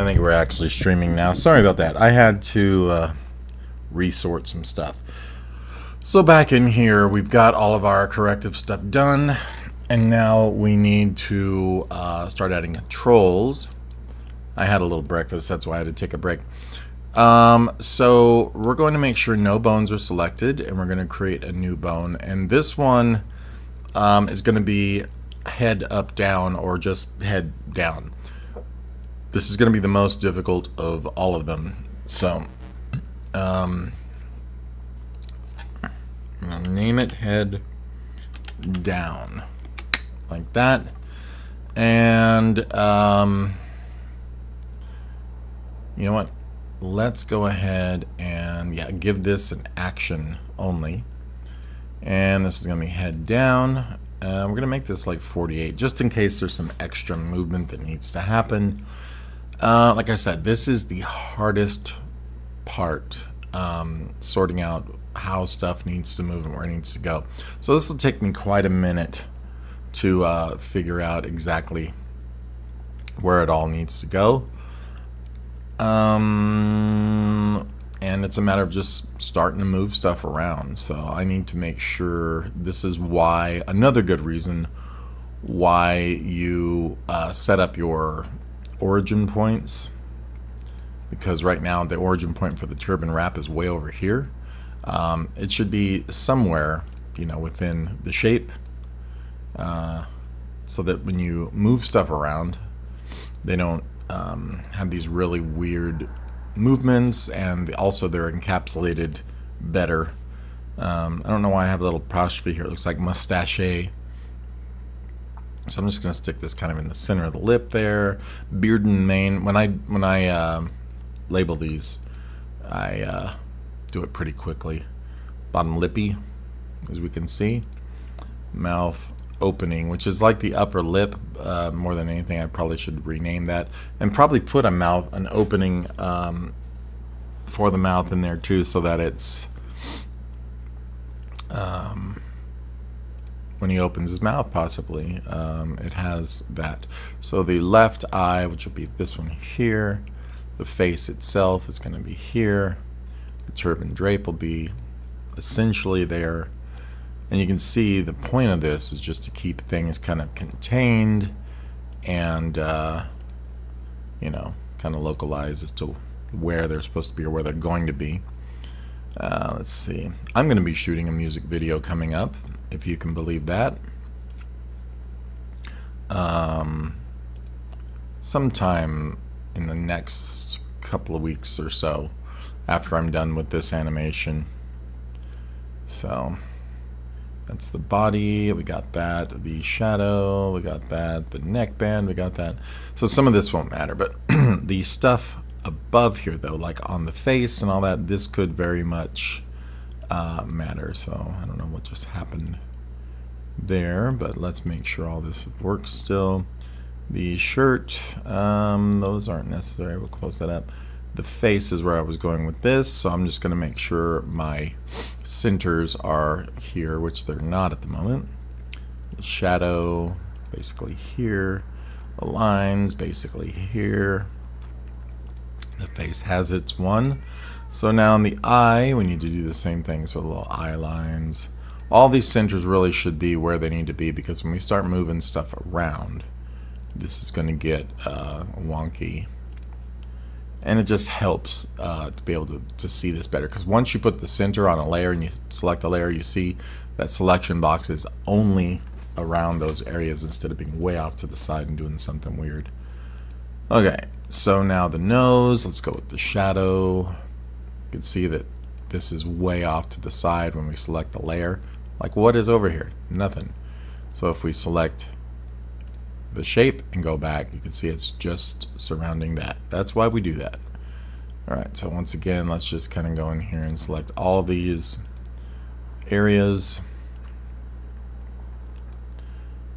think we're actually streaming now. Sorry about that. I had to resort some stuff. So back in here, we've got all of our corrective stuff done, and now we need to start adding controls. I had a little breakfast, that's why I had to take a break. So we're going to make sure no bones are selected, and we're going to create a new bone. And this one is going to be head up down, or just head down. This is going to be the most difficult of all of them. So I'm going to name it head down, like that. And you know what? Let's go ahead and give this an action only. And this is going to be head down. We're going to make this like 48, just in case there's some extra movement that needs to happen. Like I said, this is the hardest part, sorting out how stuff needs to move and where it needs to go. So this will take me quite a minute to figure out exactly where it all needs to go. And it's a matter of just starting to move stuff around. So I need to make sure this is why, another good reason why you set up your origin points, because right now the origin point for the turban wrap is way over here. It should be somewhere, within the shape, so that when you move stuff around, they don't have these really weird movements, and also they're encapsulated better. I don't know why I have a little apostrophe here. It looks like mustache. So I'm just going to stick this kind of in the center of the lip there. Beard and mane. When I label these, I do it pretty quickly. Bottom lippy, as we can see. Mouth opening, which is like the upper lip. More than anything, I probably should rename that, and probably put an opening for the mouth in there too, so that it's when he opens his mouth, possibly it has that. So the left eye, which will be this one here, the face itself is going to be here, the turban drape will be essentially there. And you can see the point of this is just to keep things kind of contained and, kind of localized as to where they're supposed to be or where they're going to be. Let's see. I'm going to be shooting a music video coming up, if you can believe that. Sometime in the next couple of weeks or so, after I'm done with this animation. So that's the body, we got that. The shadow, we got that. The neckband, we got that. So some of this won't matter, but the stuff above here, though, like on the face and all that, this could very much matter. So I don't know what just happened there, but let's make sure all this works still. The shirt, those aren't necessary. We'll close that up. The face is where I was going with this, so I'm just going to make sure my centers are here, which they're not at the moment. The shadow, basically here. The lines, basically here. The face has its one. So now in the eye, we need to do the same thing. So the little eye lines. All these centers really should be where they need to be, because when we start moving stuff around, this is going to get wonky. And it just helps to be able to see this better, because once you put the center on a layer and you select a layer, you see that selection box is only around those areas instead of being way off to the side and doing something weird. Okay, so now the nose, let's go with the shadow. You can see that this is way off to the side when we select the layer. Like, what is over here? Nothing. So if we select the shape and go back, you can see it's just surrounding that. That's why we do that. Alright, so once again, let's just kind of go in here and select all these areas.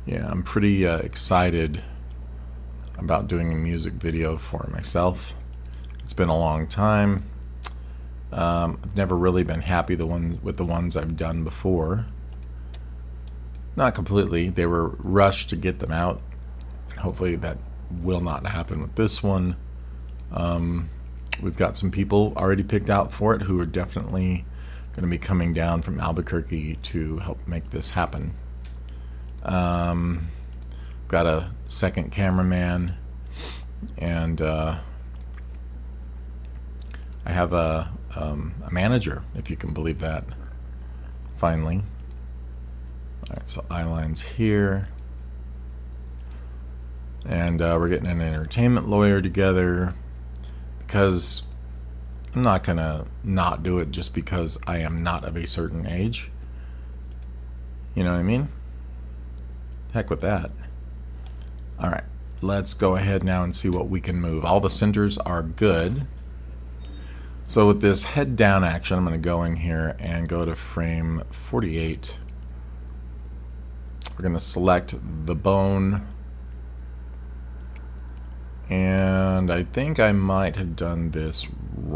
Yeah, I'm pretty excited about doing a music video for myself. It's been a long time. I've never really been happy with the ones I've done before. Not completely. They were rushed to get them out. And hopefully that will not happen with this one. We've got some people already picked out for it who are definitely going to be coming down from Albuquerque to help make this happen. Got a second cameraman, and I have a manager, if you can believe that, finally. Alright, so eye lines here. And we're getting an entertainment lawyer together, because I'm not going to not do it just because I am not of a certain age. You know what I mean? Heck with that. Alright, let's go ahead now and see what we can move. All the centers are good. So with this head down action, I'm going to go in here and go to frame 48. We're going to select the bone. And I think I might have done this.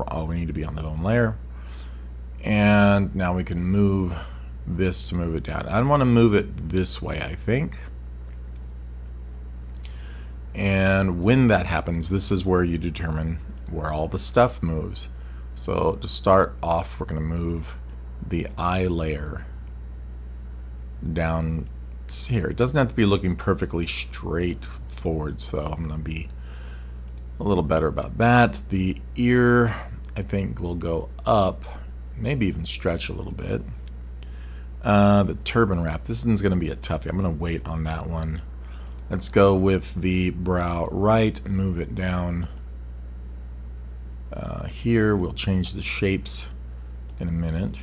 Oh, we need to be on the bone layer. And now we can move this to move it down. I want to move it this way, I think. And when that happens, this is where you determine where all the stuff moves. So to start off, we're going to move the eye layer down here. It doesn't have to be looking perfectly straight forward, so I'm going to be a little better about that. The ear, I think, will go up, maybe even stretch a little bit. The turban wrap, this one's going to be a toughie. I'm going to wait on that one. Let's go with the brow right, move it down here. We'll change the shapes in a minute.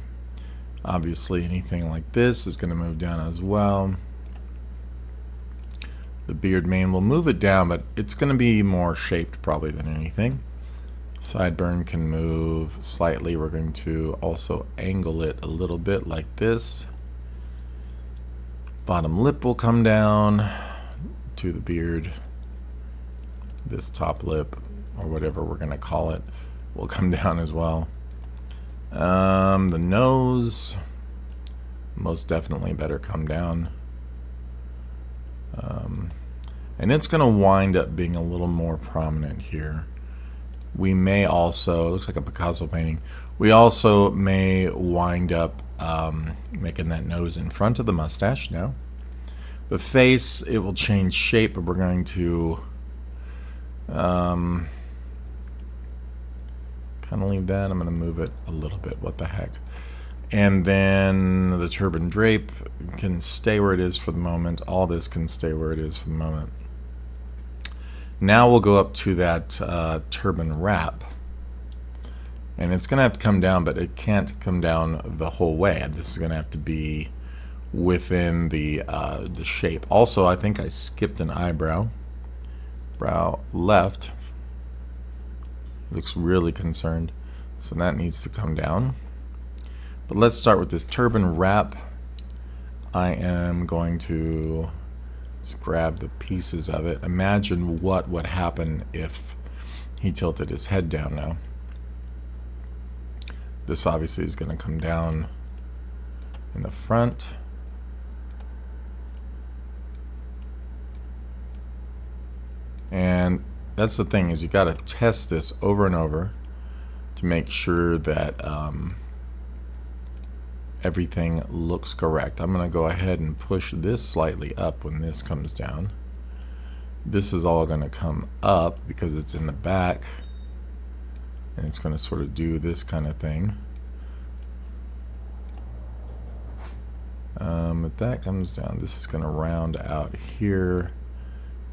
Obviously anything like this is going to move down as well. The beard mane, will move it down, but it's going to be more shaped probably than anything. Sideburn can move slightly. We're going to also angle it a little bit like this. Bottom lip will come down to the beard. This top lip, or whatever we're going to call it, will come down as well. The nose most definitely better come down. And it's going to wind up being a little more prominent here. We may also, it looks like a Picasso painting, we also may wind up making that nose in front of the mustache now. The face, it will change shape, but we're going to kind of leave that. I'm going to move it a little bit. What the heck? And then the turban drape can stay where it is for the moment. All this can stay where it is for the moment. Now we'll go up to that turban wrap. And it's going to have to come down, but it can't come down the whole way. This is going to have to be within the shape. Also, I think I skipped an eyebrow. Brow left. Looks really concerned. So that needs to come down. But let's start with this turban wrap. I am going to just grab the pieces of it. Imagine what would happen if he tilted his head down now. This obviously is going to come down in the front. And that's the thing, is you got to test this over and over to make sure that everything looks correct. I'm going to go ahead and push this slightly up when this comes down. This is all going to come up because it's in the back, and it's going to sort of do this kind of thing. If that comes down, this is going to round out here.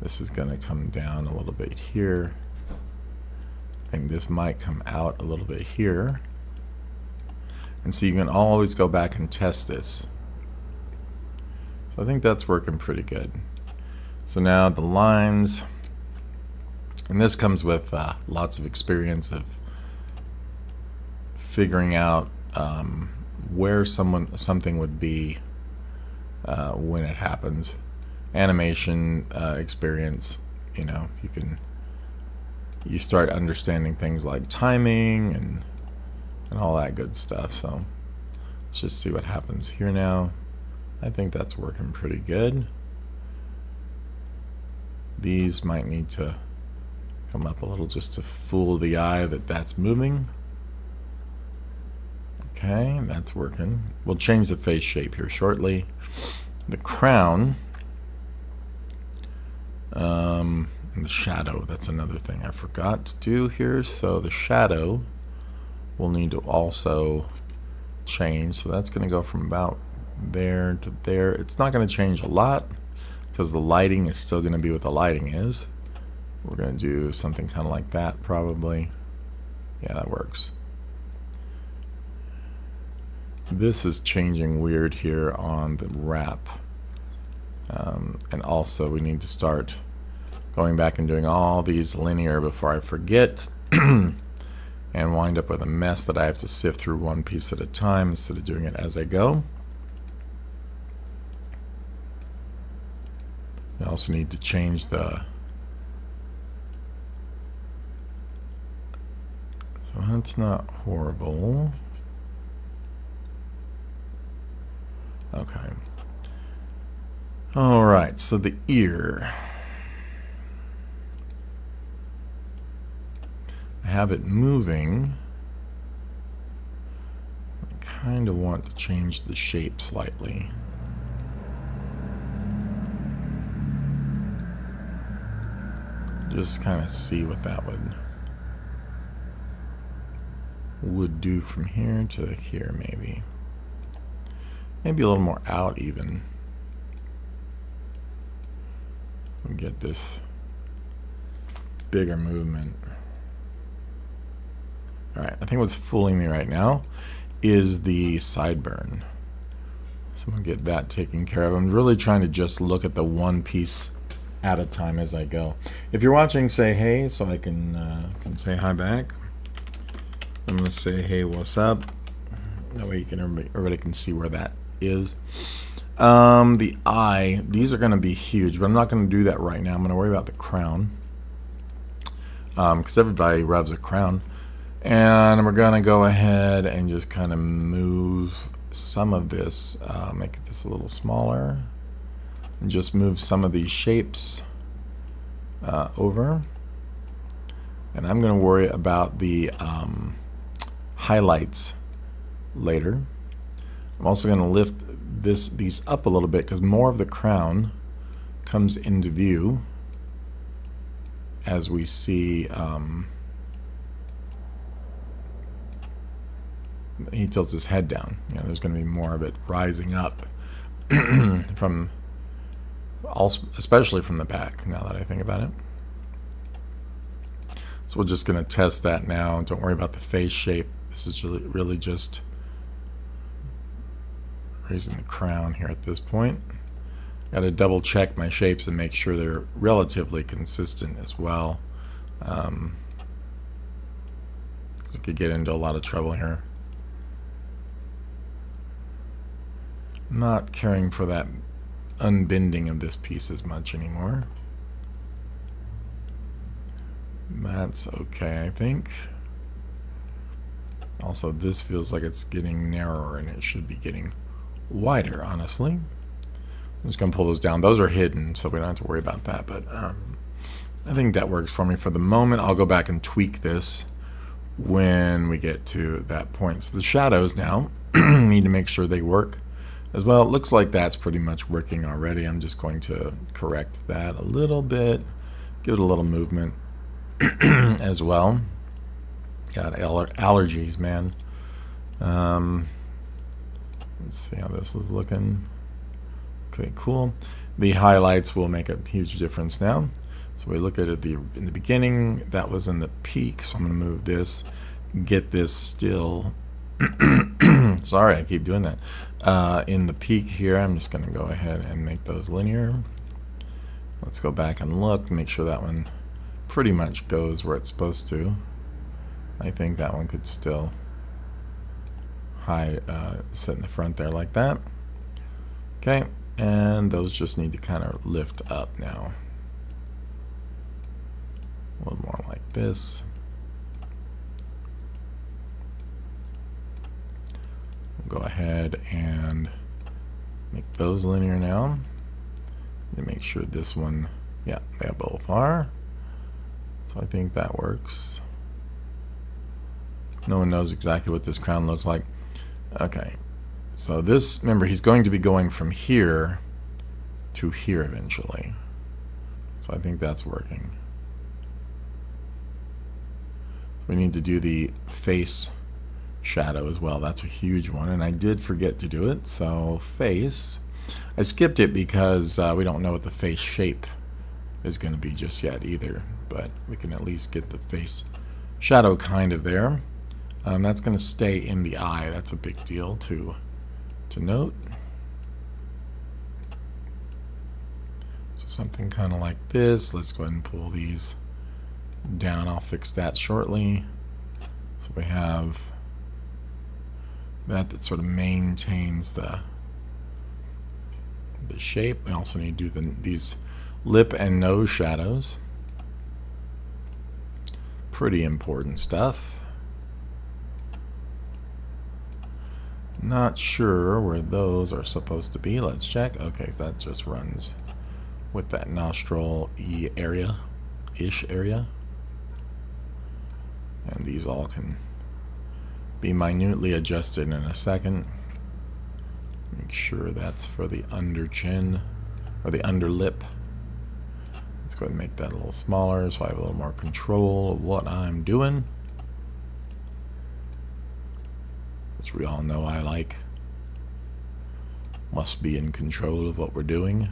This is going to come down a little bit here. I think this might come out a little bit here. And so you can always go back and test this. So I think that's working pretty good. So now the lines, and this comes with lots of experience of figuring out where something would be when it happens. Animation experience, you know, you start understanding things like timing and all that good stuff. So let's just see what happens here now. I think that's working pretty good. These might need to come up a little just to fool the eye that that's moving. Okay, that's working. We'll change the face shape here shortly. The crown, and the shadow, that's another thing I forgot to do here. So the shadow will need to also change. So that's going to go from about there to there. It's not going to change a lot because the lighting is still going to be what the lighting is. We're going to do something kind of like that probably. Yeah, that works. This is changing weird here on the wrap. And also we need to start going back and doing all these linear before I forget and wind up with a mess that I have to sift through one piece at a time instead of doing it as I go. I also need to change the... So that's not horrible. Okay. Alright, so the ear. I have it moving. I kind of want to change the shape slightly. Just kind of see what that would do from here to here maybe. Maybe a little more out even. We get this bigger movement. Alright, I think what's fooling me right now is the sideburn. So I'm going to get that taken care of. I'm really trying to just look at the one piece at a time as I go. If you're watching, say hey, so I can say hi back. I'm going to say hey, what's up? That way you can everybody can see where that is. The eye, these are going to be huge, but I'm not going to do that right now. I'm going to worry about the crown, because everybody revs a crown. And we're going to go ahead and just kind of move some of this, make this a little smaller, and just move some of these shapes over. And I'm going to worry about the highlights later. I'm also going to lift these up a little bit because more of the crown comes into view as we see he tilts his head down. You know, there's going to be more of it rising up from especially from the back, now that I think about it. So we're just going to test that now. Don't worry about the face shape. This is really just raising the crown here at this point. Got to double check my shapes and make sure they're relatively consistent as well. So we could get into a lot of trouble here. Not caring for that unbending of this piece as much anymore. That's okay, I think. Also, this feels like it's getting narrower and it should be getting wider, honestly. I'm just going to pull those down. Those are hidden, so we don't have to worry about that, but I think that works for me for the moment. I'll go back and tweak this when we get to that point. So the shadows now, need to make sure they work as well. It looks like that's pretty much working already. I'm just going to correct that a little bit, give it a little movement as well. Got allergies, man. Let's see how this is looking. Okay, cool. The highlights will make a huge difference now. So we look at it in the beginning, that was in the peak, so I'm going to move this, get this still. Sorry, I keep doing that. In the peak here, I'm just going to go ahead and make those linear. Let's go back and look, make sure that one pretty much goes where it's supposed to. I think that one could still sit in the front there like that. Okay, and those just need to kind of lift up now. A little more like this. We'll go ahead and Make those linear now. And make sure this one, yeah, they both are. So I think that works. No one knows exactly what this crown looks like. Okay, so this, remember, he's going to be going from here to here eventually. So I think that's working. We need to do the face shadow as well. That's a huge one, and I did forget to do it. So face, I skipped it because we don't know what the face shape is going to be just yet either, but we can at least get the face shadow kind of there. That's going to stay in the eye. That's a big deal to note. So something kind of like this. Let's go ahead and pull these down. I'll fix that shortly. So we have that sort of maintains the shape. We also need to do these lip and nose shadows. Pretty important stuff. Not sure where those are supposed to be. Let's check. Okay, so that just runs with that nostril area-ish area. And these all can be minutely adjusted in a second. Make sure that's for the under chin or the under lip. Let's go ahead and make that a little smaller so I have a little more control of what I'm doing, which we all know I like. Must be in control of what we're doing.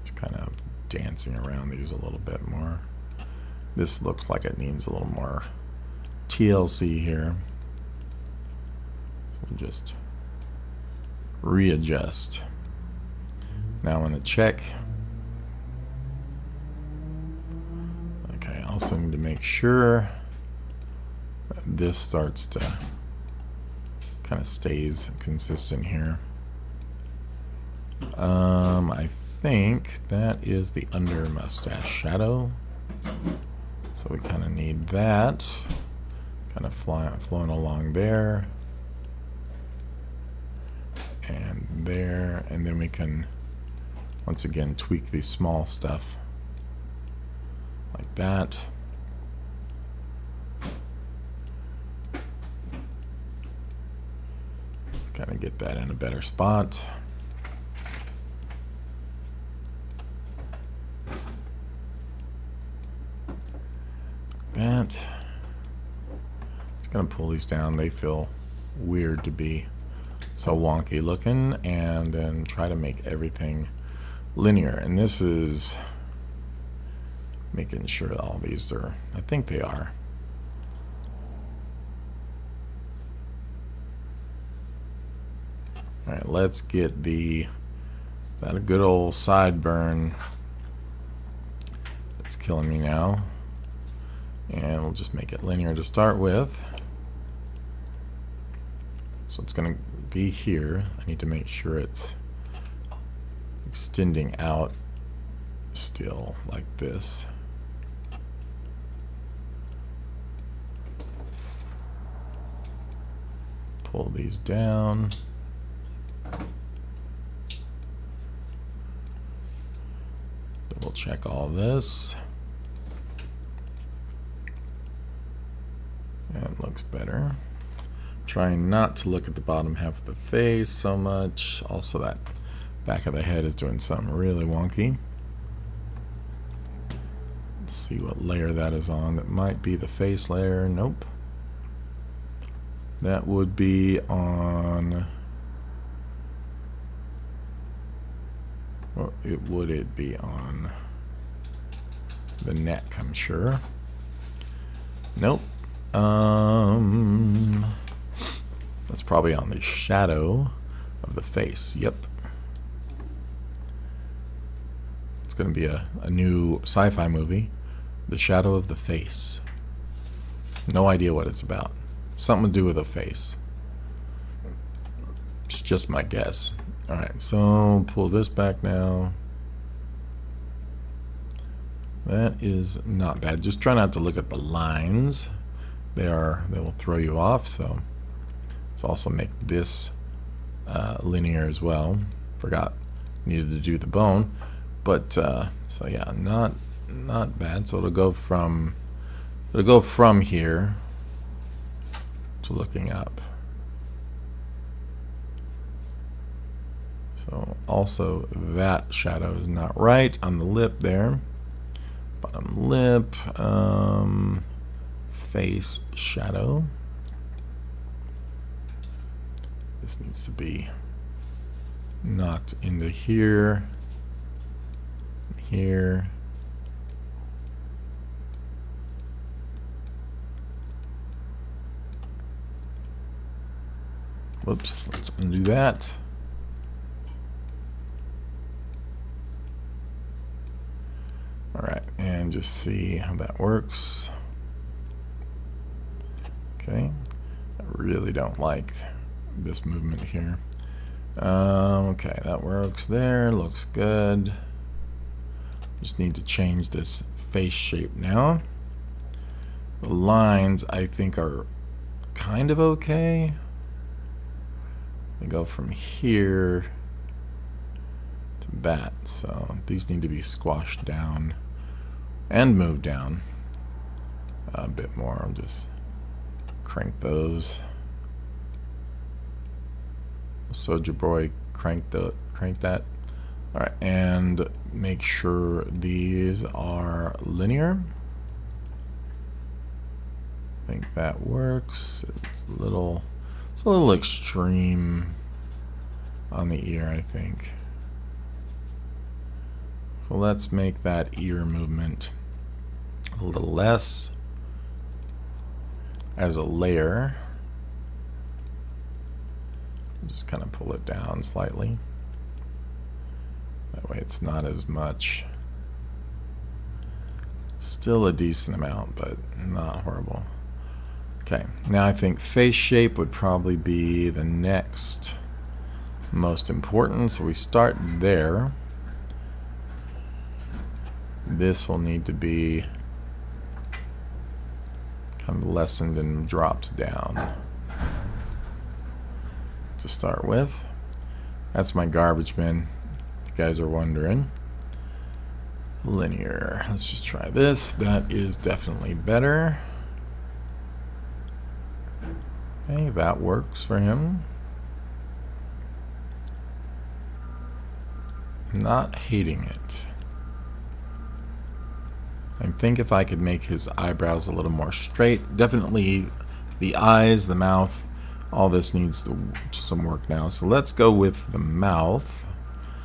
Just kind of dancing around these a little bit more. This looks like it needs a little more TLC here. So we'll just readjust. Now I'm going to check. Okay, I also need to make sure that this starts to kind of stays consistent here. I think that is the under mustache shadow. So we kind of need that kind of flowing along there and there, and then we can once again tweak the small stuff like that. Kind of get that in a better spot. That. Just gonna pull these down. They feel weird to be so wonky looking, and then try to make everything linear. And this is making sure that all these are, I think they are. All right, let's get that a good old sideburn that's killing me now. And we'll just make it linear to start with. So it's going to be here. I need to make sure it's extending out still like this. Pull these down. Double check all this. That looks better. Trying not to look at the bottom half of the face so much. Also, that back of the head is doing something really wonky. Let's see what layer that is on. That might be the face layer. Nope. That would be on... Or would it be on the neck, I'm sure. Nope. That's probably on the shadow of the face. Yep. It's going to be a new sci-fi movie, The Shadow of the Face. No idea what it's about. Something to do with a face. It's just my guess. Alright, so pull this back now. That is not bad. Just try not to look at the lines They will throw you off. So let's also make this linear as well. Forgot, needed to do the bone, but so yeah, not bad. So it'll go from here to looking up. So also that shadow is not right on the lip there. Bottom lip, face shadow. This needs to be knocked into here, here. Whoops, let's undo that. Alright, and just see how that works. Okay, I really don't like this movement here. Okay, that works there, looks good. Just need to change this face shape now. The lines I think are kind of okay. They go from here to that, so these need to be squashed down and moved down a bit more. I'll just crank those. Soldier Boy, crank that. All right, and make sure these are linear. I think that works. It's a little extreme on the ear, I think. So let's make that ear movement a little less as a layer. Just kind of pull it down slightly. That way it's not as much. Still a decent amount, but not horrible. Okay, now I think face shape would probably be the next most important. So we start there. This will need to be kind of lessened and dropped down to start with. That's my garbage bin, if you guys are wondering. Linear. Let's just try this. That is definitely better. Okay, that works for him. Not hating it. I think if I could make his eyebrows a little more straight, definitely the eyes, the mouth, all this needs some work now. So let's go with the mouth.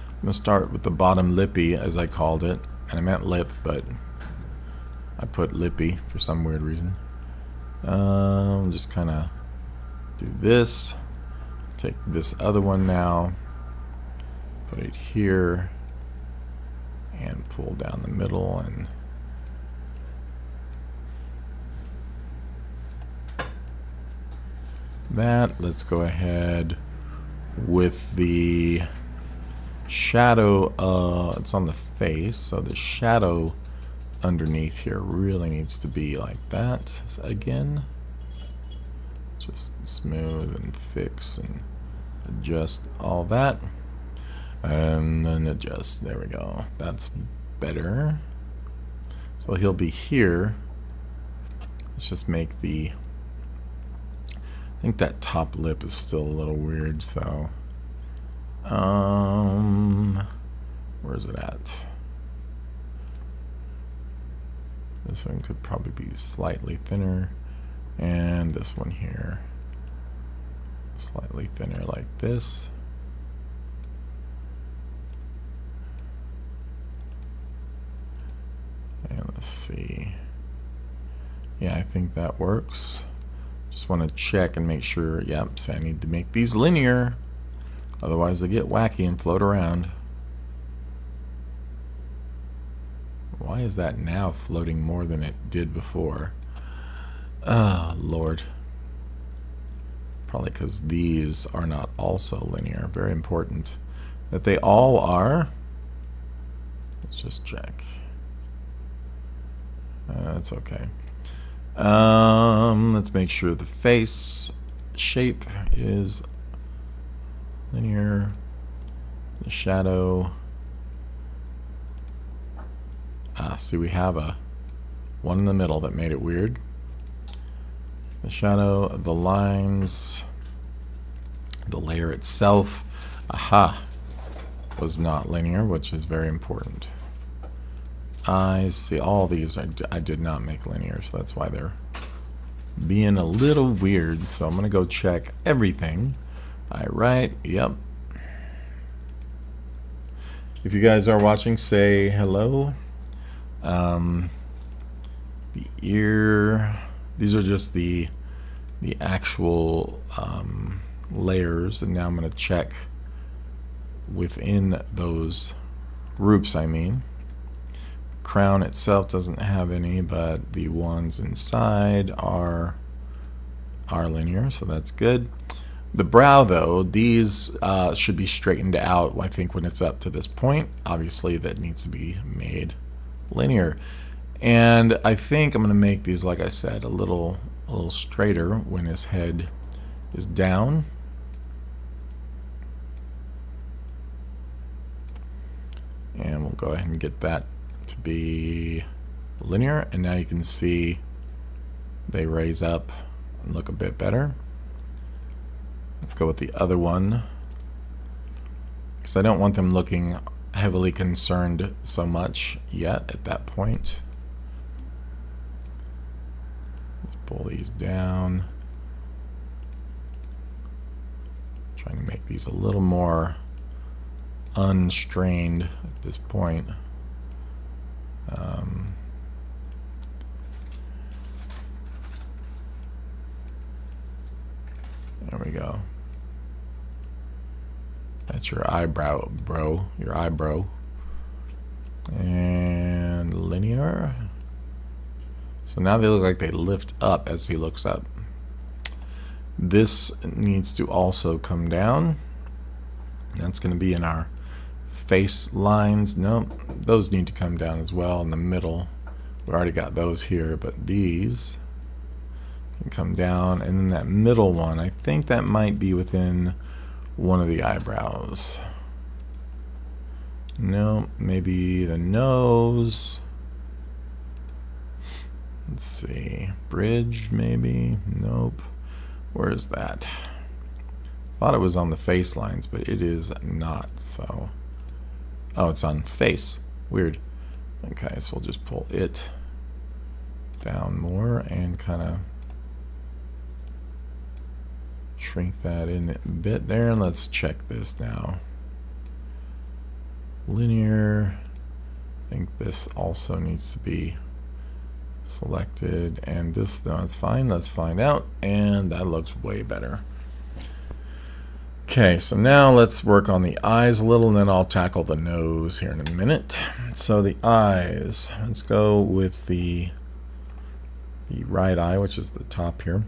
I'm going to start with the bottom lippy, as I called it. And I meant lip, but I put lippy for some weird reason. Just kind of do this. Take this other one now. Put it here. And pull down the middle and that. Let's go ahead with the shadow. It's on the face, so the shadow underneath here really needs to be like that again. Just smooth and fix and adjust all that, and then adjust. There we go. That's better. So he'll be here. Let's just make the, I think that top lip is still a little weird, so where is it at? This one could probably be slightly thinner, and this one here slightly thinner, like this. And let's see. Yeah, I think that works. Just want to check and make sure. Yep, so I need to make these linear, otherwise they get wacky and float around. Why is that now floating more than it did before? Oh, Lord. Probably because these are not also linear. Very important that they all are. Let's just check. That's okay. Let's make sure the face shape is linear. The shadow. See, we have a one in the middle that made it weird. The shadow, the lines, the layer itself, was not linear, which is very important. Eyes, see, all these I did not make linear, so that's why they're being a little weird. So I'm going to go check everything. Alright, yep. If you guys are watching, say hello. The ear, these are just the actual layers, and now I'm going to check within those groups. I mean, crown itself doesn't have any, but the ones inside are linear, so that's good. The brow, though, these should be straightened out, I think, when it's up to this point. Obviously, that needs to be made linear. And I think I'm going to make these, like I said, a little straighter when his head is down. And we'll go ahead and get that to be linear. And now you can see they raise up and look a bit better. Let's go with the other one, because I don't want them looking heavily concerned so much yet at that point. Let's pull these down. Trying to make these a little more unstrained at this point. There we go. That's your eyebrow, bro. Your eyebrow. And linear. So now they look like they lift up as he looks up. This needs to also come down. That's going to be in our face lines. Nope, those need to come down as well in the middle. We already got those here, but these can come down. And then that middle one, I think that might be within one of the eyebrows. No, maybe the nose. Let's see. Bridge, maybe? Nope. Where is that? Thought it was on the face lines, but it is not. So, oh, it's on face. Weird. Okay, so we'll just pull it down more and kind of shrink that in a bit there. And let's check this now. Linear. I think this also needs to be selected, and this, no, it's fine. Let's find out, and that looks way better. Okay, so now let's work on the eyes a little, and then I'll tackle the nose here in a minute. So the eyes, let's go with the right eye, which is the top here.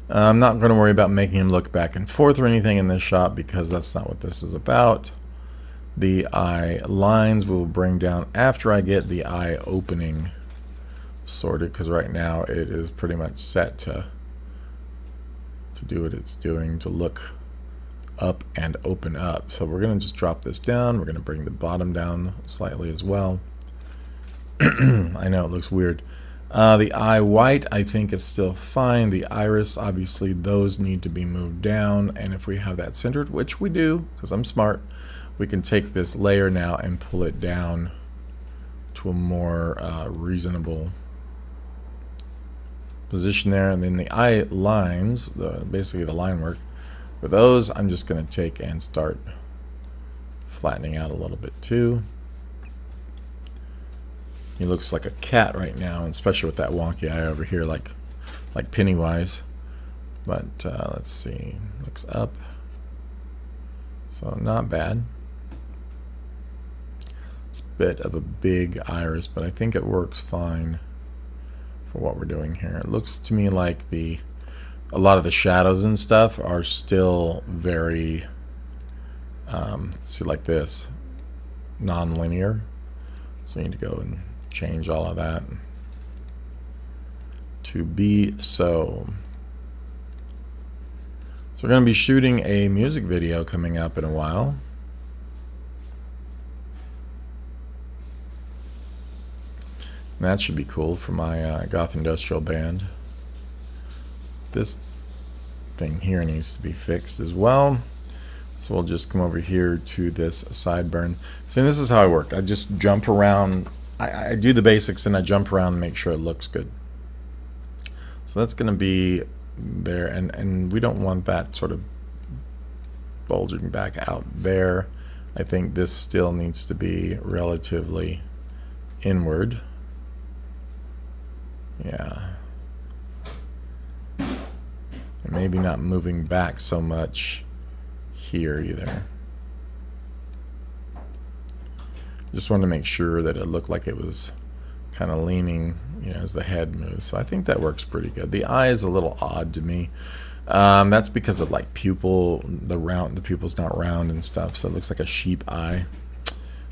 I'm not going to worry about making him look back and forth or anything in this shot, because that's not what this is about. The eye lines will bring down after I get the eye opening sorted, because right now it is pretty much set to do what it's doing, to look up and open up. So we're going to just drop this down. We're going to bring the bottom down slightly as well. I know it looks weird. The eye white, I think is still fine. The iris, obviously, those need to be moved down. And if we have that centered, which we do, because I'm smart, we can take this layer now and pull it down to a more reasonable position there. And then the eye lines, basically the line work, for those I'm just going to take and start flattening out a little bit too. He looks like a cat right now, especially with that wonky eye over here, like Pennywise. But let's see, looks up, so not bad. It's a bit of a big iris, but I think it works fine for what we're doing here. It looks to me like a lot of the shadows and stuff are still very, let's see, like this, non-linear. So you need to go and change all of that. to be so. So we're going to be shooting a music video coming up in a while. And that should be cool for my goth industrial band. This thing here needs to be fixed as well. So we'll just come over here to this sideburn. So this is how I work. I just jump around. I do the basics, then I jump around and make sure it looks good. So that's going to be there, and we don't want that sort of bulging back out there. I think this still needs to be relatively inward. Yeah. And maybe not moving back so much here either. Just wanted to make sure that it looked like it was kind of leaning, you know, as the head moves. So I think that works pretty good. The eye is a little odd to me. That's because of like pupil, the pupil's not round and stuff, so it looks like a sheep eye.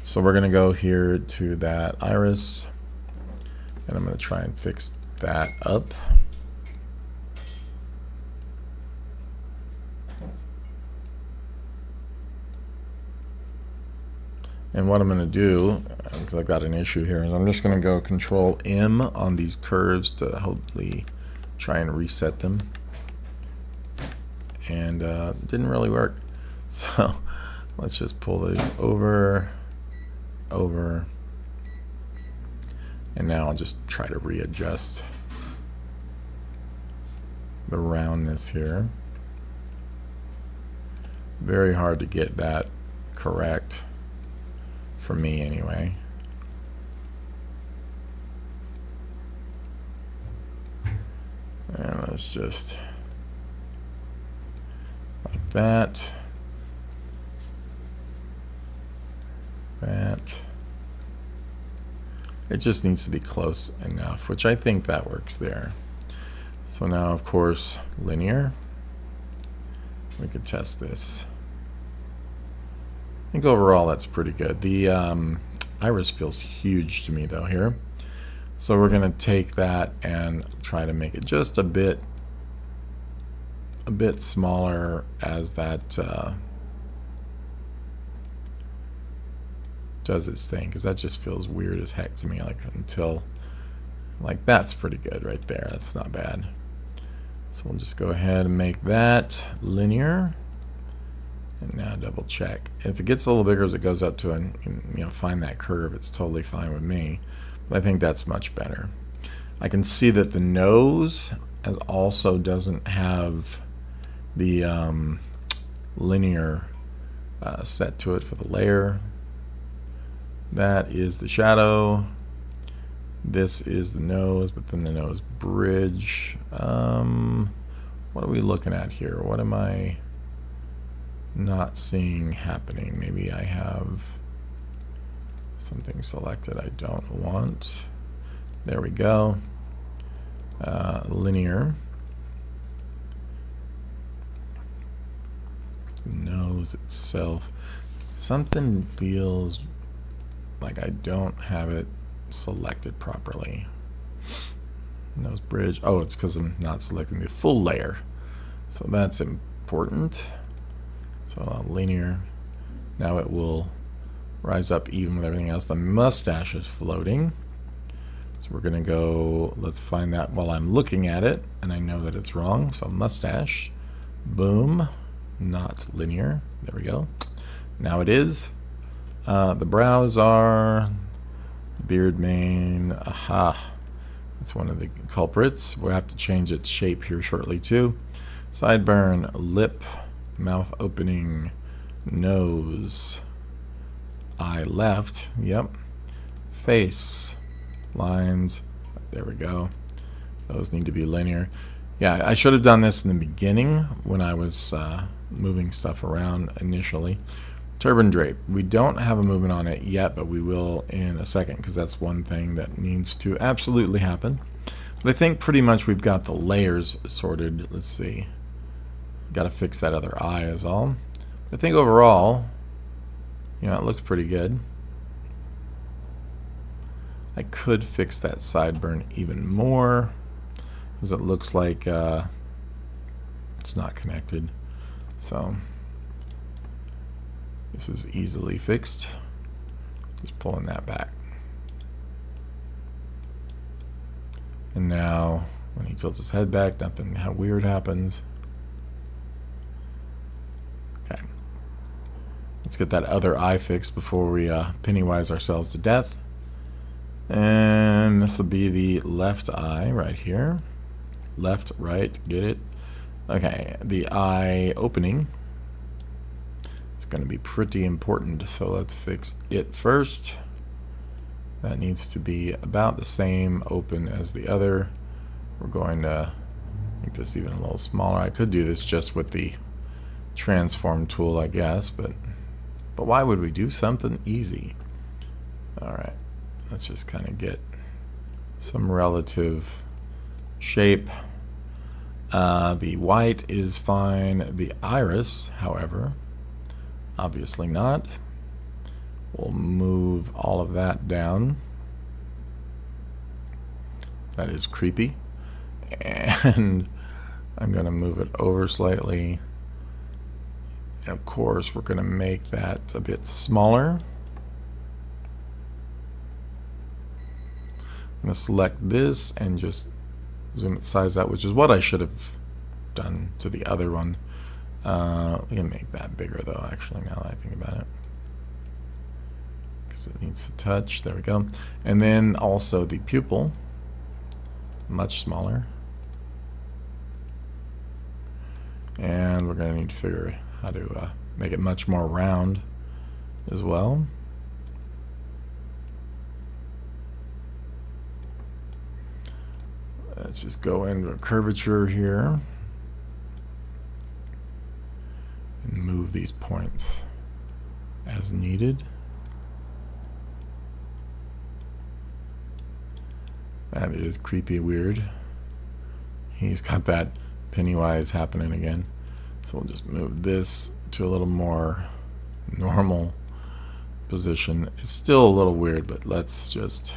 So we're gonna go here to that iris, and I'm gonna try and fix that up. And what I'm going to do, because I've got an issue here, is I'm just going to go Control M on these curves to hopefully try and reset them. And it didn't really work. So let's just pull these over. And now I'll just try to readjust the roundness here. Very hard to get that correct. For me anyway. And let's just like that. It just needs to be close enough, which I think that works there. So now, of course, linear. We could test this. I think overall that's pretty good. The iris feels huge to me though here. So we're going to take that and try to make it just a bit smaller as that does its thing, because that just feels weird as heck to me. Like that's pretty good right there. That's not bad. So we'll just go ahead and make that linear. And now double check. If it gets a little bigger as it goes up to and find that curve, it's totally fine with me. But I think that's much better. I can see that the nose also doesn't have the linear set to it for the layer. That is the shadow. This is the nose, but then the nose bridge. What are we looking at here? What am I not seeing happening? Maybe I have something selected I don't want. There we go. Linear. Nose itself. Something feels like I don't have it selected properly. Nose bridge. Oh, it's because I'm not selecting the full layer. So that's important. So linear. Now it will rise up even with everything else. The mustache is floating. So we're going to go, let's find that while I'm looking at it, and I know that it's wrong. So mustache. Boom. Not linear. There we go. Now it is. The brows are beard mane. Aha. That's one of the culprits. We'll have to change its shape here shortly too. Sideburn, lip, mouth opening, nose, eye left. Yep. Face, lines. There we go. Those need to be linear. Yeah, I should have done this in the beginning when I was moving stuff around initially. Turban drape. We don't have a movement on it yet, but we will in a second, because that's one thing that needs to absolutely happen. But I think pretty much we've got the layers sorted. Let's see. Got to fix that other eye is all. But I think overall, you know, it looks pretty good. I could fix that sideburn even more. because it looks like it's not connected. So this is easily fixed. Just pulling that back. And now when he tilts his head back, nothing weird happens. Okay. Let's get that other eye fixed before we Pennywise ourselves to death. And this will be the left eye right here. Left, right, get it? Okay, the eye opening is going to be pretty important, so let's fix it first. That needs to be about the same open as the other. We're going to make this even a little smaller. I could do this just with the transform tool, I guess, but why would we do something easy? Alright, let's just kind of get some relative shape. The white is fine. The iris, however, obviously not. We'll move all of that down. That is creepy. And I'm going to move it over slightly. And of course, we're going to make that a bit smaller. I'm going to select this and just zoom its size out, which is what I should have done to the other one. We can make that bigger though, actually, now that I think about it. Because it needs to touch. There we go. And then also the pupil, much smaller. And we're going to need to figure how to make it much more round as well. Let's just go into a curvature here and move these points as needed. That is creepy weird. He's got that Pennywise happening again. So we'll just move this to a little more normal position. It's still a little weird, but let's just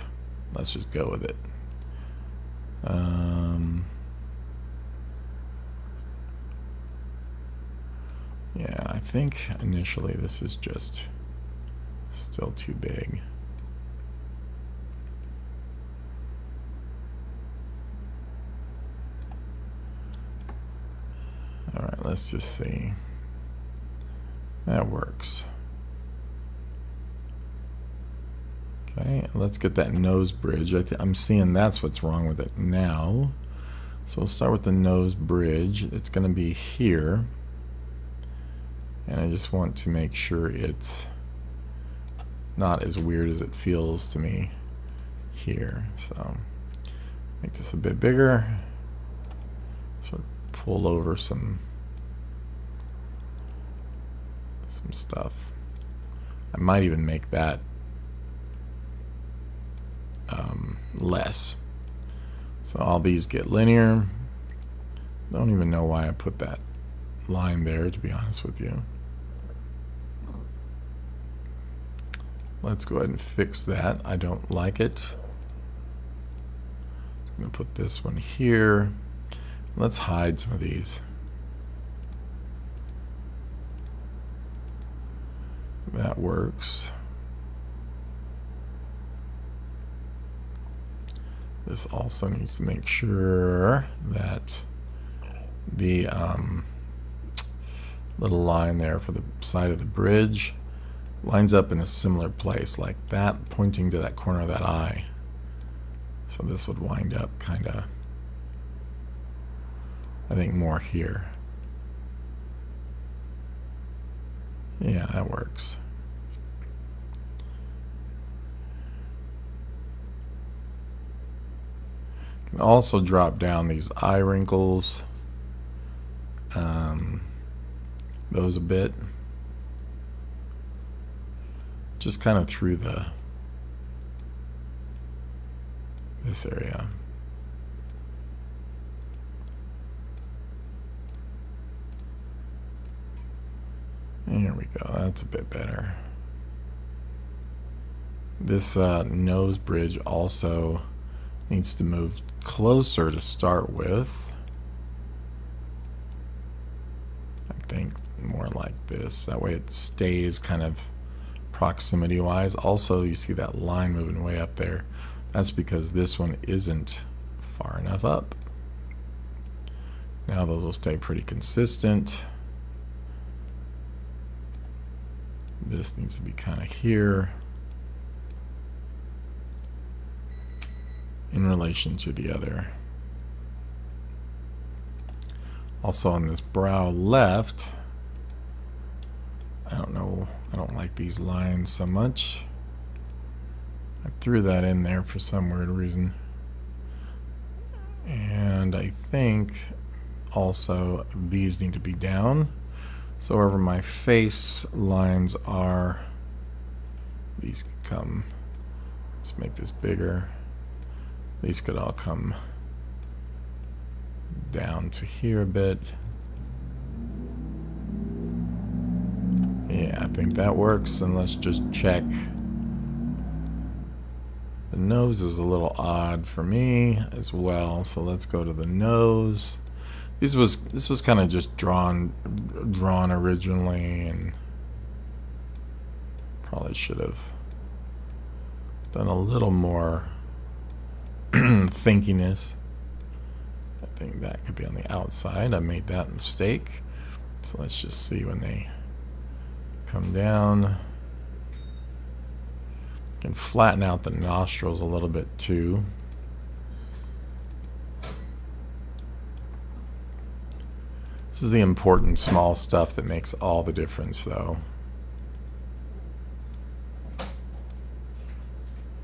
go with it. Yeah, I think initially this is just still too big. Alright, let's just see. That works. Okay, let's get that nose bridge. I'm seeing that's what's wrong with it now. So we'll start with the nose bridge. It's going to be here. And I just want to make sure it's not as weird as it feels to me here. So make this a bit bigger. So pull over some stuff. I might even make that less. So all these get linear. Don't even know why I put that line there, to be honest with you. Let's go ahead and fix that. I don't like it. I'm going to put this one here. Let's hide some of these. That works. This also needs to make sure that the little line there for the side of the bridge lines up in a similar place, like that, pointing to that corner of that eye. So this would wind up kind of, I think, more here. Yeah, that works. Can also drop down these eye wrinkles, those a bit, just kind of through this area. There we go, that's a bit better. This nose bridge also Needs to move closer to start with. I think more like this. That way it stays kind of proximity wise. Also, you see that line moving way up there. That's because this one isn't far enough up. Now those will stay pretty consistent. This needs to be kind of here in relation to the other. Also on this brow left, I don't know, I don't like these lines so much. I threw that in there for some weird reason. And I think also these need to be down. So wherever my face lines are, these could come, let's make this bigger. These could all come down to here a bit. Yeah, I think that works, and let's just check. The nose is a little odd for me as well, so let's go to the nose. This was kind of just drawn originally, and probably should have done a little more thinkiness. I think that could be on the outside. I made that mistake. So let's just see when they come down. Can flatten out the nostrils a little bit too. This is the important small stuff that makes all the difference, though.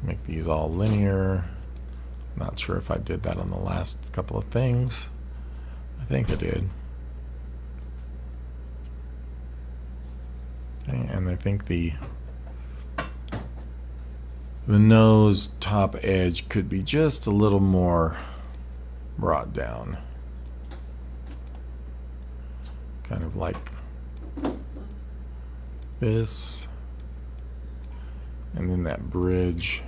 Make these all linear. Not sure if I did that on the last couple of things. I think I did. Okay, and I think the nose top edge could be just a little more brought down. Kind of like this. And then that bridge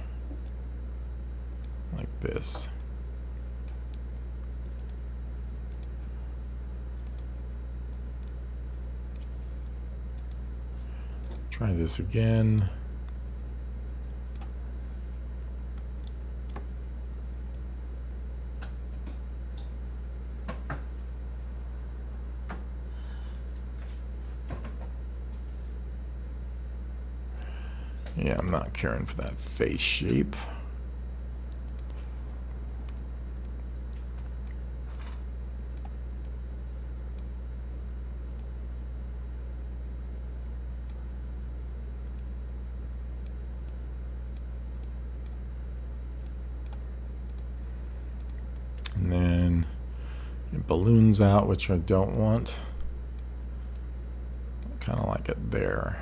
like this. Try this again. Yeah, I'm not caring for that face shape. And then it balloons out, which I don't want. Kind of like it there.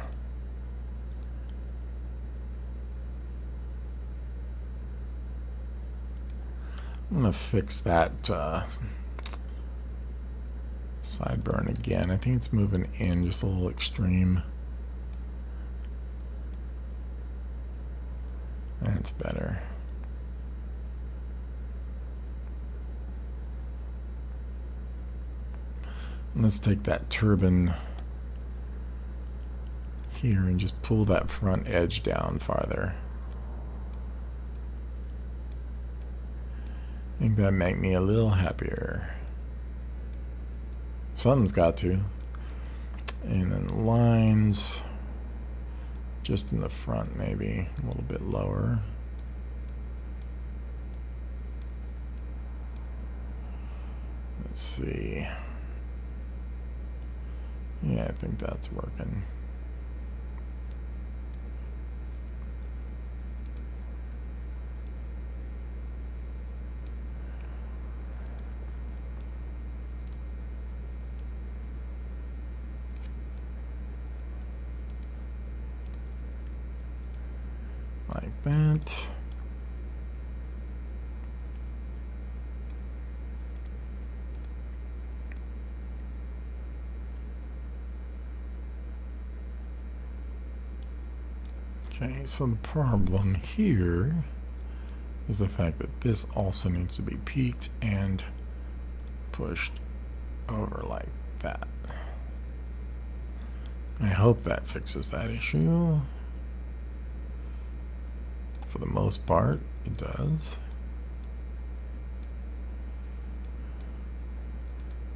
I'm going to fix that sideburn again. I think it's moving in just a little extreme. That's better. And let's take that turban here and just pull that front edge down farther. I think that make me a little happier. Something's got to. And then lines just in the front, maybe a little bit lower. Let's see. Yeah, I think that's working. Like that. Okay, so the problem here is the fact that this also needs to be peaked and pushed over like that. I hope that fixes that issue. For the most part, it does.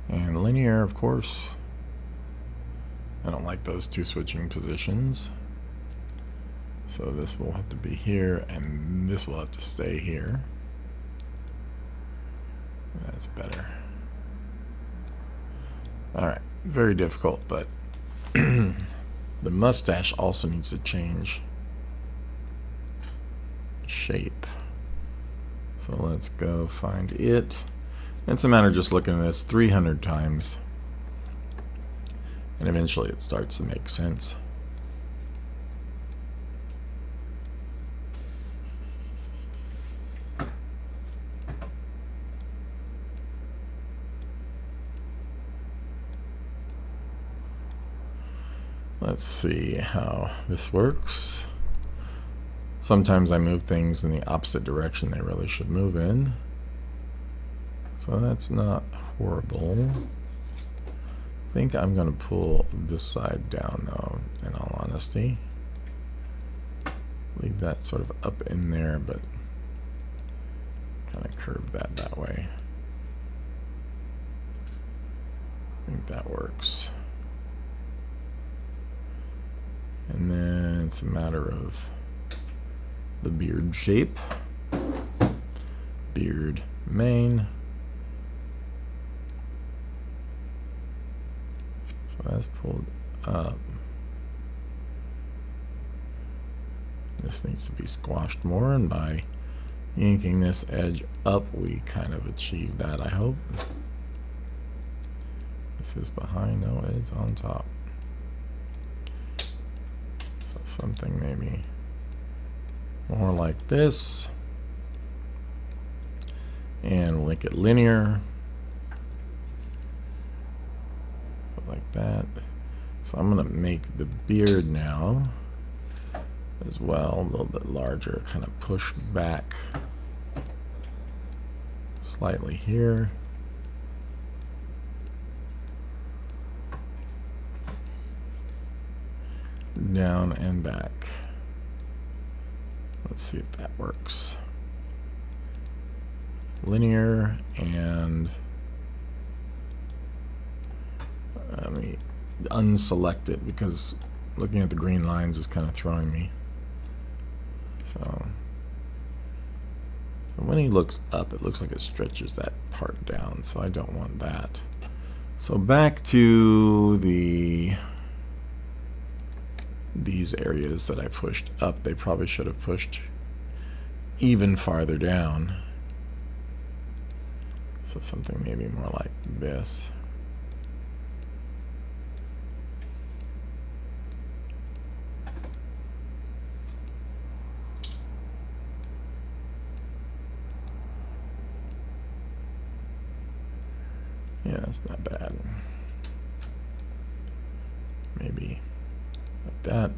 And linear, of course. I don't like those two switching positions. So this will have to be here, and this will have to stay here. That's better. Alright, very difficult, but the mustache also needs to change shape. So let's go find it. It's a matter of just looking at this 300 times, and eventually it starts to make sense. Let's see how this works. Sometimes I move things in the opposite direction they really should move in. So that's not horrible. I think I'm going to pull this side down though, in all honesty. Leave that sort of up in there, but kind of curve that way. I think that works. And then it's a matter of the beard shape. Beard main. So that's pulled up. This needs to be squashed more, and by yanking this edge up, we kind of achieve that, I hope. This is behind, no, it is on top. So something maybe more like this. And we'll make it linear. So like that. So I'm going to make the beard now as well, a little bit larger, kind of push back slightly here. Down and back. Let's see if that works. Linear, and let me unselect it because looking at the green lines is kind of throwing me. So when he looks up, it looks like it stretches that part down, so I don't want that. So back to these areas that I pushed up, they probably should have pushed even farther down. So something maybe more like this. Yeah, that's not bad. Maybe like that.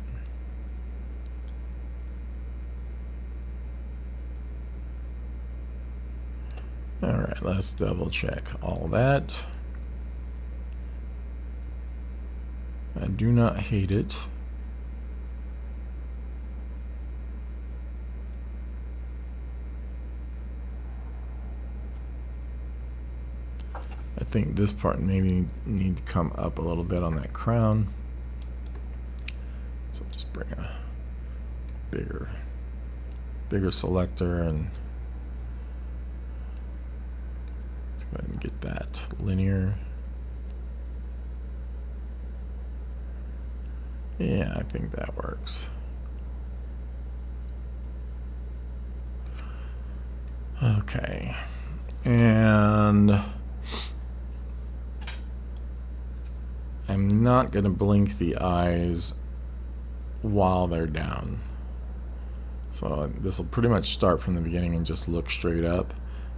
Alright, let's double check all that. I do not hate it. I think this part maybe need to come up a little bit on that crown. So just bring a bigger selector, and let's go ahead and get that linear. Yeah, I think that works. Okay, and I'm not going to blink the eyes while they're down. So this will pretty much start from the beginning and just look straight up.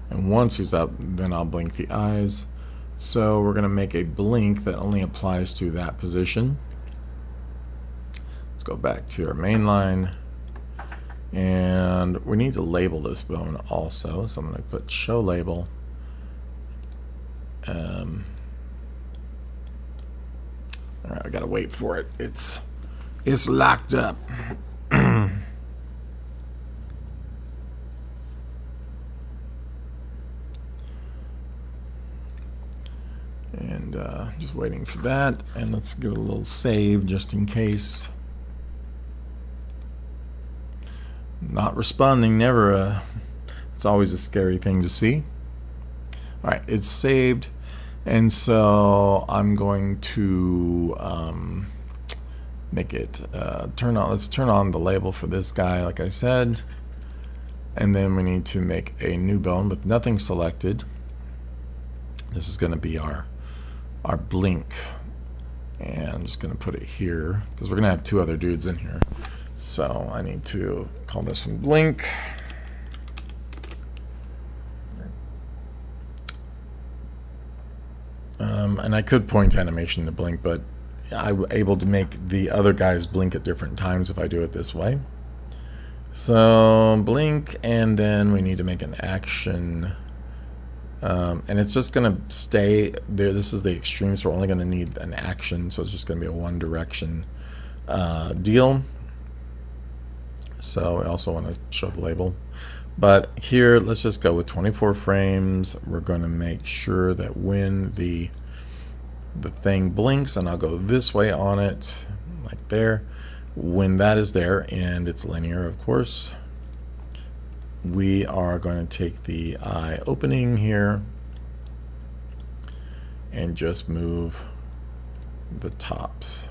And once he's up, then I'll blink the eyes. So we're going to make a blink that only applies to that position. Let's go back to our main line. And we need to label this bone also, so I'm going to put show label. Alright, I gotta wait for it. It's locked up. And just waiting for that. And let's give it a little save just in case. Not responding, never it's always a scary thing to see. Alright, it's saved. And so I'm going to make it turn on. Let's turn on the label for this guy, like I said. And then we need to make a new bone with nothing selected. This is going to be our blink. And I'm just going to put it here because we're going to have two other dudes in here. So I need to call this one blink. And I could point animation to blink, but I'm able to make the other guys blink at different times if I do it this way. So blink, and then we need to make an action. And it's just going to stay there. This is the extreme, so we're only going to need an action. So it's just going to be a one direction deal. So we also want to show the label. But here, let's just go with 24 frames. We're going to make sure that when the thing blinks, and I'll go this way on it, like there. When that is there, and it's linear, of course, we are going to take the eye opening here and just move the tops.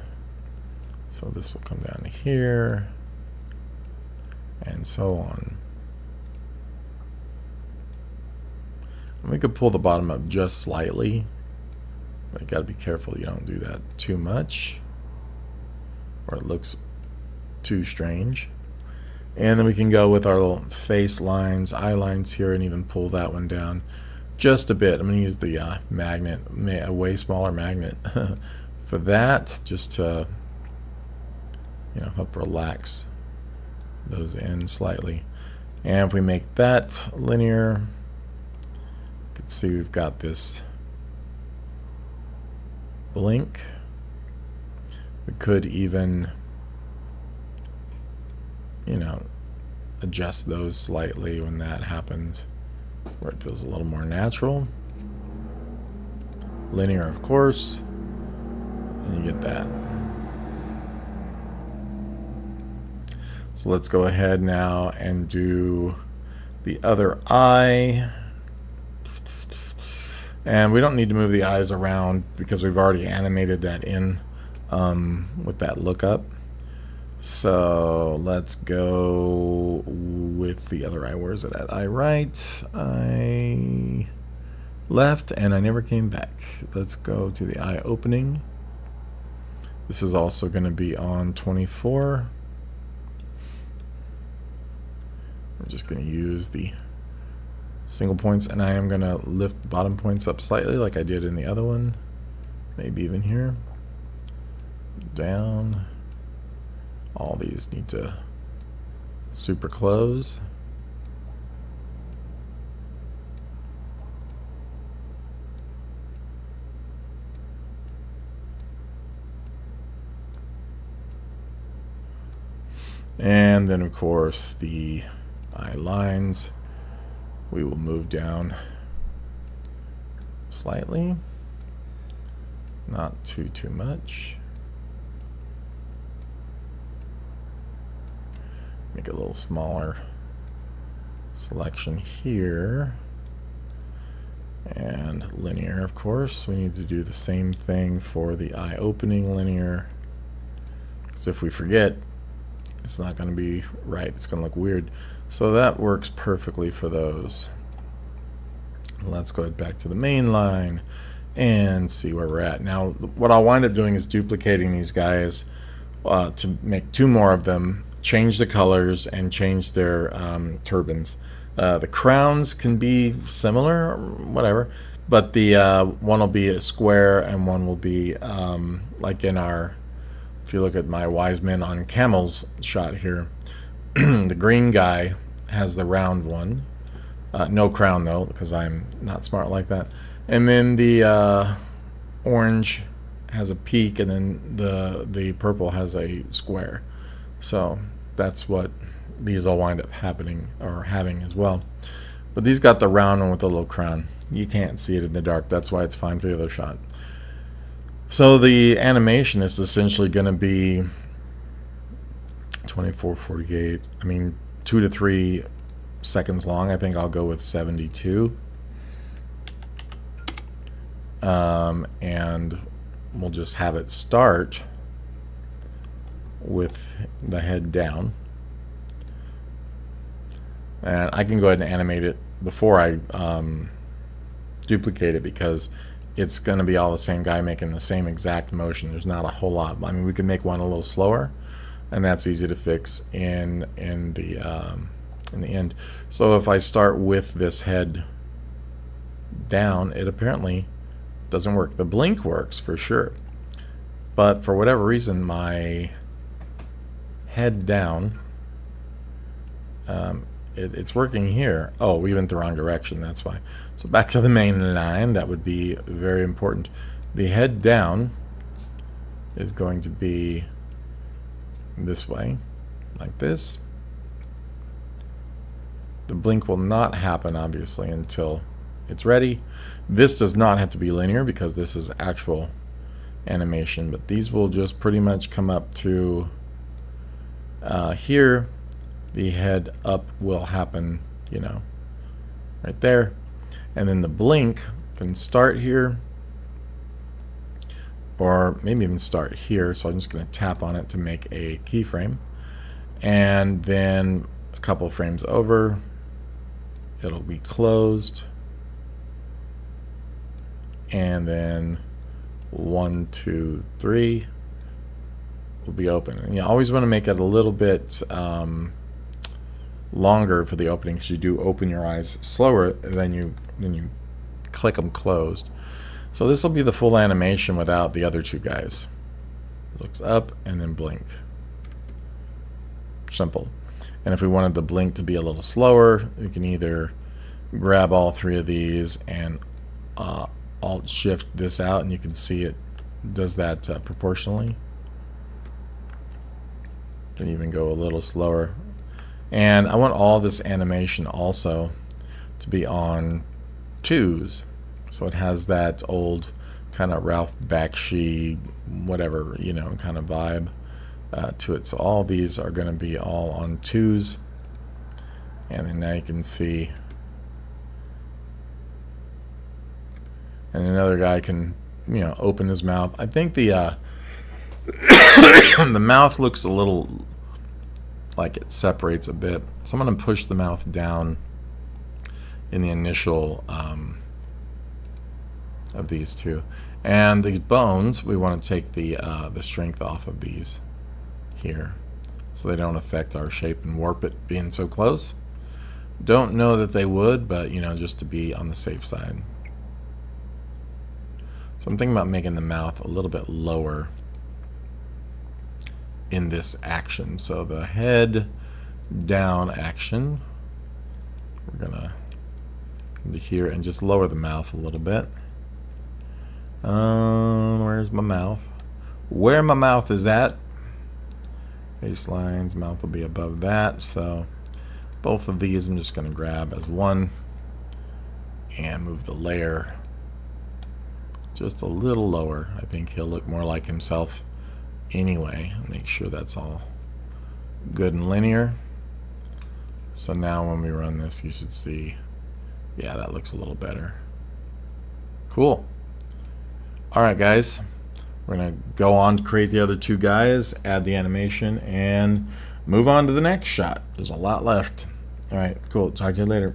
So this will come down to here, and so on. And we could pull the bottom up just slightly, but you got to be careful you don't do that too much, or it looks too strange. And then we can go with our little face lines, eye lines here, and even pull that one down just a bit. I'm going to use the magnet, a way smaller magnet for that, just to, you know, help relax those in slightly. And if we make that linear, you can see we've got this blink. We could even, you know, adjust those slightly when that happens, where it feels a little more natural. Linear, of course, and you get that. So let's go ahead now and do the other eye. And we don't need to move the eyes around because we've already animated that in with that lookup. So let's go with the other eye. Where is it at? Eye right, eye left, and I never came back. Let's go to the eye opening. This is also going to be on 24. I'm just going to use the single points, and I am going to lift the bottom points up slightly like I did in the other one. Maybe even here. Down. All these need to super close. And then, of course, the eye lines we will move down slightly, not too much. Make it a little smaller selection here. And linear, of course. We need to do the same thing for the eye opening linear, because if we forget, it's not going to be right. It's going to look weird. So that works perfectly for those. Let's go back to the main line and see where we're at. Now, what I'll wind up doing is duplicating these guys to make two more of them, change the colors, and change their turbans. The crowns can be similar, whatever, but the one will be a square and one will be like in our, if you look at my wise men on camels shot here, the green guy has the round one. No crown though, because I'm not smart like that. And then the orange has a peak, and then the purple has a square. So that's what these all wind up happening or having as well. But these got the round one with the little crown. You can't see it in the dark. That's why it's fine for the other shot. So the animation is essentially going to be 24, 48. I mean, 2 to 3 seconds long. I think I'll go with 72. And we'll just have it start with the head down. And I can go ahead and animate it before I duplicate it, because it's going to be all the same guy making the same exact motion. There's not a whole lot. I mean, we can make one a little slower, and that's easy to fix in the end. So if I start with this head down, it apparently doesn't work. The blink works for sure, but for whatever reason, my head down, it's working here. Oh, we went the wrong direction, that's why. So back to the main line, that would be very important. The head down is going to be this way, like this. The blink will not happen, obviously, until it's ready. This does not have to be linear because this is actual animation, but these will just pretty much come up to here. The head up will happen, you know, right there. And then the blink can start here, or maybe even start here. So I'm just going to tap on it to make a keyframe. And then a couple frames over, it'll be closed. And then 1, 2, 3 will be open. And you always want to make it a little bit longer for the opening, because you do open your eyes slower than you click them closed. So this will be the full animation without the other two guys. Looks up and then blink. Simple. And if we wanted the blink to be a little slower, we can either grab all three of these and alt shift this out, and you can see it does that proportionally. Can even go a little slower. And I want all this animation also to be on 2s, so it has that old kind of Ralph Bakshi, whatever, you know, kind of vibe to it. So all these are going to be all on 2s, and then now you can see. And another guy can, you know, open his mouth. I think the the mouth looks a little like it separates a bit, so I'm going to push the mouth down in the initial of these two. And these bones, we want to take the strength off of these here, so they don't affect our shape and warp it being so close. Don't know that they would, but you know, just to be on the safe side. So I'm thinking about making the mouth a little bit lower in this action. So the head down action, we're gonna come to here and just lower the mouth a little bit. Where's my mouth? Where my mouth is at. Baselines, mouth will be above that. So both of these I'm just gonna grab as one and move the layer just a little lower. I think he'll look more like himself anyway. Make sure that's all good and linear. So now when we run this, you should see, yeah, that looks a little better. Cool. Alright guys, we're gonna go on to create the other two guys, add the animation, and move on to the next shot. There's a lot left. Alright, cool. Talk to you later.